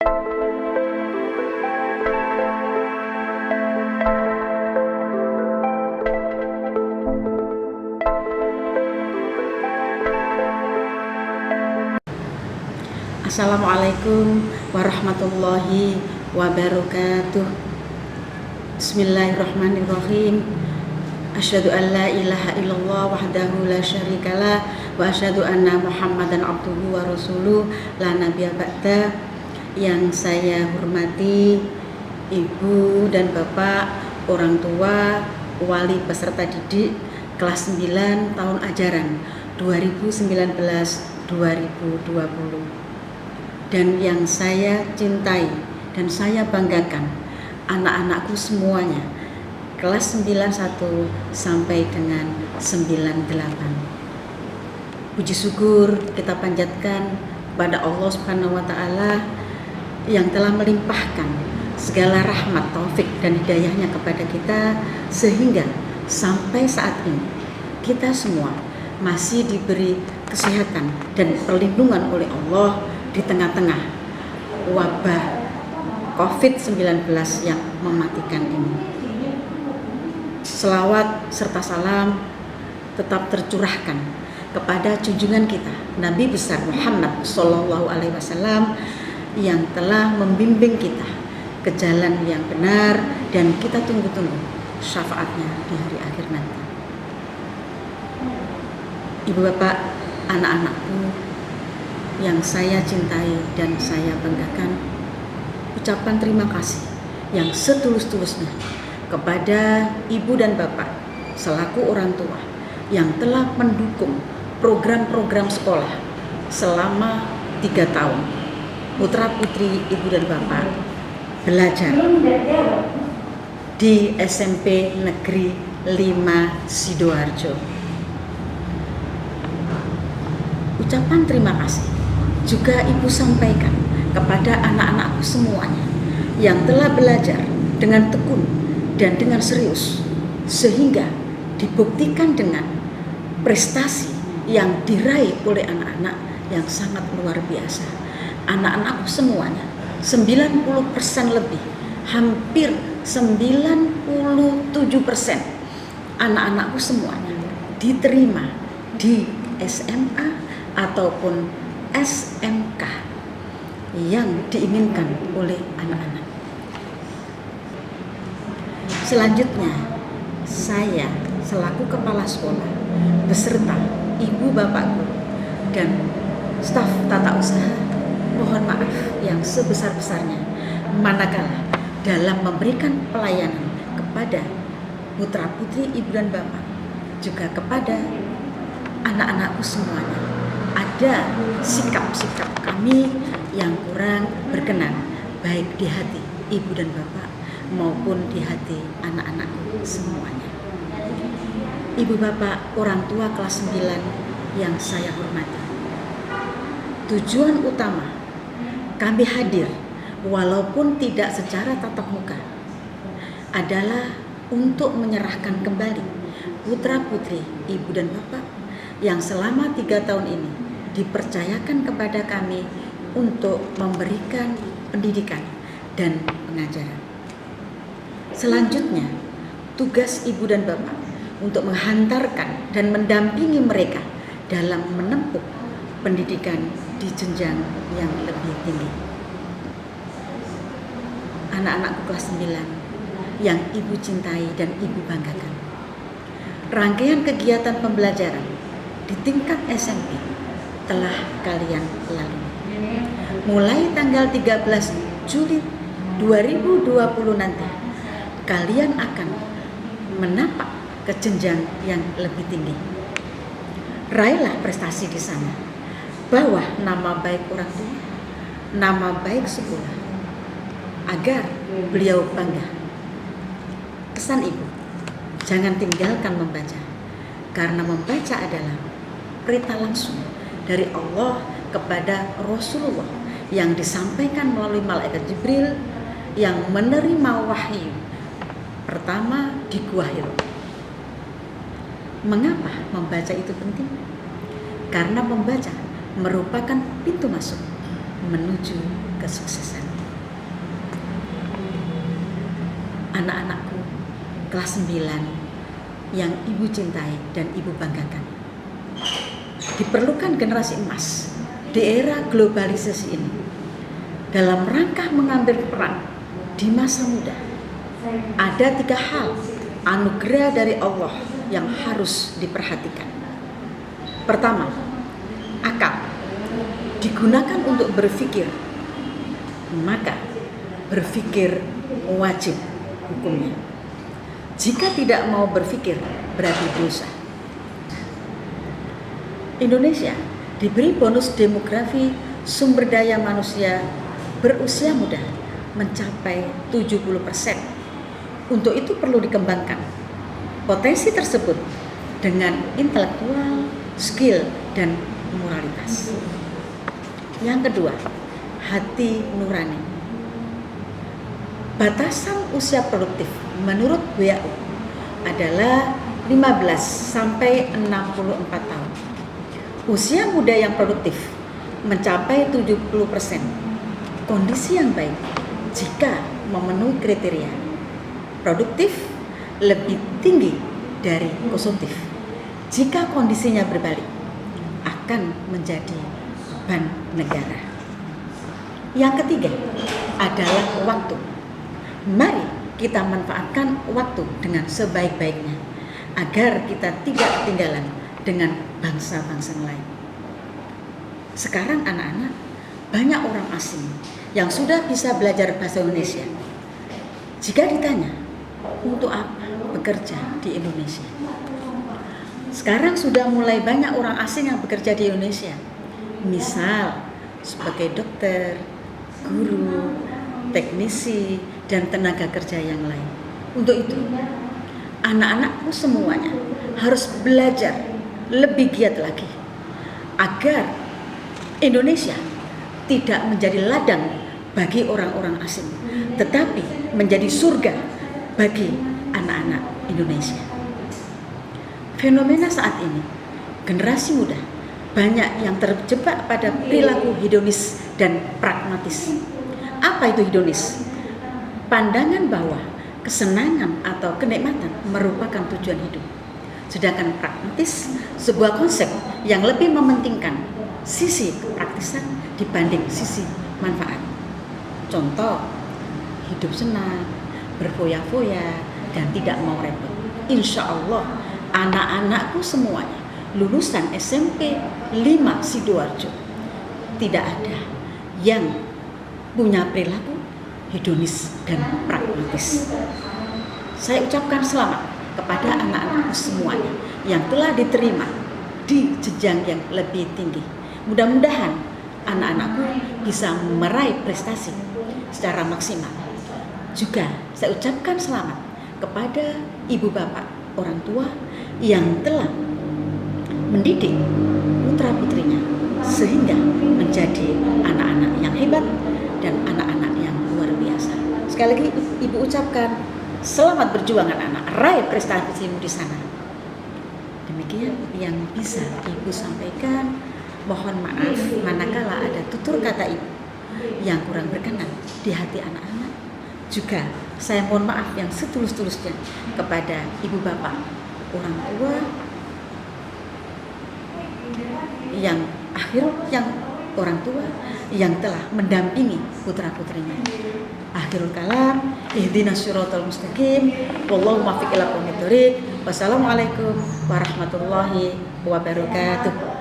Assalamualaikum warahmatullahi wabarakatuh. Bismillahirrahmanirrahim. Asyhadu an la ilaha illallah wahdahu la syarikalah wa asyhadu anna Muhammadan abduhu wa rasuluh la nabiyya ba'da. Yang saya hormati Ibu dan Bapak, orang tua, wali peserta didik kelas 9 tahun ajaran 2019-2020. Dan yang saya cintai dan saya banggakan, anak-anakku semuanya kelas 91 sampai dengan 98. Puji syukur kita panjatkan kepada Allah Subhanahu wa taala yang telah melimpahkan segala rahmat, taufik dan hidayahnya kepada kita, sehingga sampai saat ini kita semua masih diberi kesehatan dan perlindungan oleh Allah di tengah-tengah wabah COVID-19 yang mematikan ini. Selawat serta salam tetap tercurahkan kepada junjungan kita Nabi besar Muhammad SAW yang telah membimbing kita ke jalan yang benar, dan kita tunggu-tunggu syafaatnya di hari akhir nanti. Ibu bapak, anak-anakku yang saya cintai dan saya banggakan, ucapan terima kasih yang setulus-tulusnya kepada ibu dan bapak selaku orang tua yang telah mendukung program-program sekolah selama 3 tahun. Putra putri ibu dan bapak belajar di SMP Negeri 5 Sidoarjo. Ucapan terima kasih juga ibu sampaikan kepada anak-anakku semuanya yang telah belajar dengan tekun dan dengan serius, sehingga dibuktikan dengan prestasi yang diraih oleh anak-anak yang sangat luar biasa. Anak-anakku semuanya 90% lebih, hampir 97% anak-anakku semuanya diterima di SMA ataupun SMK yang diinginkan oleh anak-anak. Selanjutnya, saya selaku kepala sekolah beserta ibu bapak guru dan staf tata usaha mohon maaf yang sebesar-besarnya manakala dalam memberikan pelayanan kepada putra putri ibu dan bapak, juga kepada anak-anakku semuanya, ada sikap-sikap kami yang kurang berkenan baik di hati ibu dan bapak maupun di hati anak-anakku semuanya. Ibu bapak, orang tua kelas 9 yang saya hormati, tujuan utama kami hadir walaupun tidak secara tatap muka adalah untuk menyerahkan kembali putra putri ibu dan bapak yang selama 3 tahun ini dipercayakan kepada kami untuk memberikan pendidikan dan pengajaran. Selanjutnya, tugas ibu dan bapak untuk menghantarkan dan mendampingi mereka dalam menempuh pendidikan di jenjang yang lebih tinggi. Anak-anakku kelas 9 yang ibu cintai dan ibu banggakan, rangkaian kegiatan pembelajaran di tingkat SMP telah kalian lalui. Mulai tanggal 13 Juli 2020 nanti, kalian akan menapak ke jenjang yang lebih tinggi. Raihlah prestasi di sana, bawa nama baik orang tua, nama baik sekolah, agar beliau bangga. Pesan ibu, jangan tinggalkan membaca, karena membaca adalah perintah langsung dari Allah kepada Rasulullah yang disampaikan melalui malaikat Jibril yang menerima wahyu pertama di Gua Hira. Mengapa membaca itu penting? Karena membaca merupakan pintu masuk menuju kesuksesan. anak-anakku kelas 9 yang ibu cintai dan ibu banggakan. Diperlukan generasi emas di era globalisasi ini dalam rangka mengambil peran di masa muda. Ada 3 hal anugerah dari Allah yang harus diperhatikan. Pertama, akal digunakan untuk berpikir, maka berpikir wajib hukumnya. Jika tidak mau berpikir, berarti dosa. Indonesia diberi bonus demografi sumber daya manusia berusia muda mencapai 70%. Untuk itu perlu dikembangkan potensi tersebut dengan intelektual, skill, dan moralitas. Yang kedua, hati nurani. Batasan usia produktif menurut WHO adalah 15 sampai 64 tahun. Usia muda yang produktif mencapai 70%. Kondisi yang baik jika memenuhi kriteria produktif lebih tinggi dari konsumtif. Jika kondisinya berbalik, akan menjadi beban negara. Yang ketiga adalah waktu. Mari kita manfaatkan waktu dengan sebaik-baiknya agar kita tidak ketinggalan dengan bangsa-bangsa lain. Sekarang anak-anak banyak orang asing yang sudah bisa belajar bahasa Indonesia. Jika ditanya, untuk apa bekerja di Indonesia? Sekarang sudah mulai banyak orang asing yang bekerja di Indonesia. Misal sebagai dokter, guru, teknisi, dan tenaga kerja yang lain. Untuk itu, anak-anakku semuanya harus belajar lebih giat lagi agar Indonesia tidak menjadi ladang bagi orang-orang asing, tetapi menjadi surga bagi anak-anak Indonesia. Fenomena saat ini, generasi muda banyak yang terjebak pada perilaku hedonis dan pragmatis. Apa itu hedonis? Pandangan bahwa kesenangan atau kenikmatan merupakan tujuan hidup. Sedangkan pragmatis, sebuah konsep yang lebih mementingkan sisi kepraktisan dibanding sisi manfaat. Contoh, hidup senang, berfoya-foya, dan tidak mau repot. Insya Allah, anak-anakku semuanya lulusan SMP 5 Sidoarjo tidak ada yang punya perilaku hedonis dan pragmatis. Saya ucapkan selamat kepada anak-anakku semuanya yang telah diterima di jenjang yang lebih tinggi. Mudah-mudahan anak-anakku bisa meraih prestasi secara maksimal. Juga saya ucapkan selamat kepada ibu bapak orang tua yang telah mendidik putra-putrinya sehingga menjadi anak-anak yang hebat dan anak-anak yang luar biasa. Sekali lagi ibu ucapkan selamat berjuang anak-anak, raih prestasimu di sana. Demikian yang bisa ibu sampaikan. Mohon maaf manakala ada tutur kata ibu yang kurang berkenan di hati anak-anak. Juga saya mohon maaf yang setulus-tulusnya kepada ibu bapak orang tua yang orang tua yang telah mendampingi putra-putrinya. Akhirul kalam, ihdinas siratal mustaqim, wallahu muwaffiq ila aqwamit thoriq. Wassalamualaikum warahmatullahi wabarakatuh.